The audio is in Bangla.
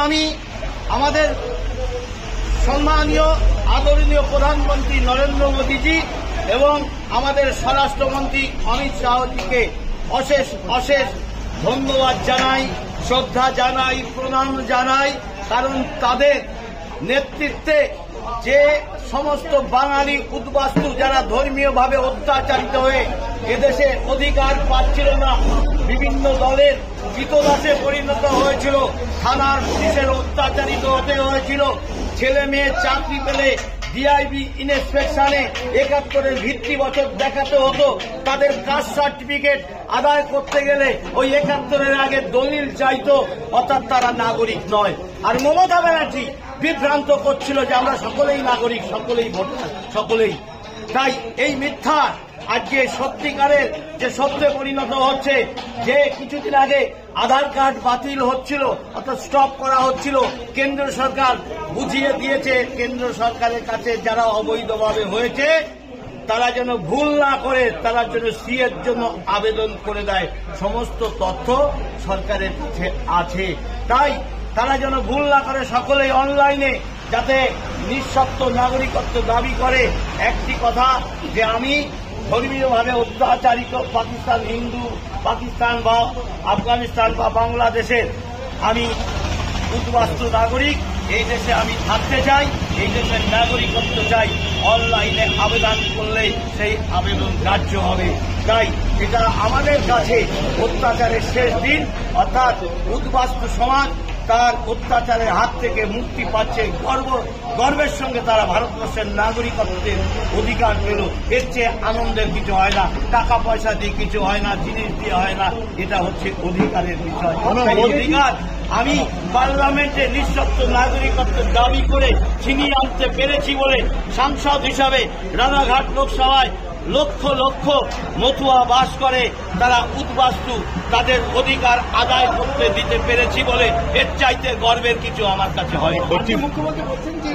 আমি আমাদের সম্মানীয় আদরণীয় প্রধানমন্ত্রী নরেন্দ্র মোদীজি এবং আমাদের স্বরাষ্ট্রমন্ত্রী অমিত শাহজিকে অশেষ অশেষ ধন্যবাদ জানাই, শ্রদ্ধা জানাই, প্রণাম জানাই। কারণ তাদের নেতৃত্বে যে সমস্ত বাঙালি উদ্বাস্তু যারা ধর্মীয়ভাবে অত্যাচারিত হয়ে এদেশে অধিকার পাচ্ছিল না, বিভিন্ন দলের কৃতদাসে পরিণত হয়েছিল, থানার পুলিশের অত্যাচারিত হতে হয়েছিল, ছেলে মেয়ে চাকরি পেলে ডিআইবি ইন্সপেকশনে 71-এর ভিত্তি বছর দেখাতে হতো, তাদের কাস্ট সার্টিফিকেট আদায় করতে গেলে ওই 71-এর আগে দলিল চাইতো, অর্থাৎ তারা নাগরিক নয়। আর মমতা ব্যানার্জি বিভ্রান্ত করছিল যে আমরা সকলেই নাগরিক, সকলেই ভোটার, সকলেই। তাই এই মিথ্যা আজকে সত্যিকারের যে সত্যে পরিণত হচ্ছে, যে কিছুদিন আগে আধার কার্ড বাতিল হচ্ছিল, অর্থাৎ স্টপ করা হচ্ছিল, কেন্দ্র সরকার বুঝিয়ে দিয়েছে কেন্দ্র সরকারের কাছে যারা অবৈধভাবে হয়েছে তারা যেন ভুল না করে তারা যেন সিএর জন্য আবেদন করে দেয়। সমস্ত তথ্য সরকারের কাছে আছে, তাই তারা যেন ভুল না করে সকলেই অনলাইনে যাতে নিঃশর্ত নাগরিকত্ব দাবি করে। একটি কথা যে আমি ধর্মীয়ভাবে অত্যাচারিত পাকিস্তান, হিন্দু পাকিস্তান বা আফগানিস্তান বা বাংলাদেশের আমি উদ্বাস্তু নাগরিক, এই দেশে আমি থাকতে চাই, এই দেশের নাগরিকত্ব চাই। অনলাইনে আবেদন করলে সেই আবেদন গ্রাহ্য হবে। তাই এটা আমাদের কাছে অত্যাচারের শেষ দিন, অর্থাৎ উদ্বাস্তু সমাজ তার অত্যাচারের হাত থেকে মুক্তি পাচ্ছে। গর্বের সঙ্গে তারা ভারতবর্ষের নাগরিকত্বের অধিকার পেল। এর চেয়ে আনন্দের কিছু হয় না, টাকা পয়সা দিয়ে কিছু হয় না, জিনিস দিয়ে হয় না, এটা হচ্ছে অধিকারের বিষয়। অধিকার আমি পার্লামেন্টে নিঃশর্ত নাগরিকত্বের দাবি করে ছিনিয়ে আনতে পেরেছি বলে সাংসদ হিসাবে রানাঘাট লোকসভায় লক্ষ লক্ষ মতুয়া বাস করে, তারা উদ্বাস্তু, তাদের অধিকার আদায় করতে দিতে পেরেছি বলে এর চাইতে গর্বের কিছু আমার কাছে হয়। মুখ্যমন্ত্রী বলছেন যে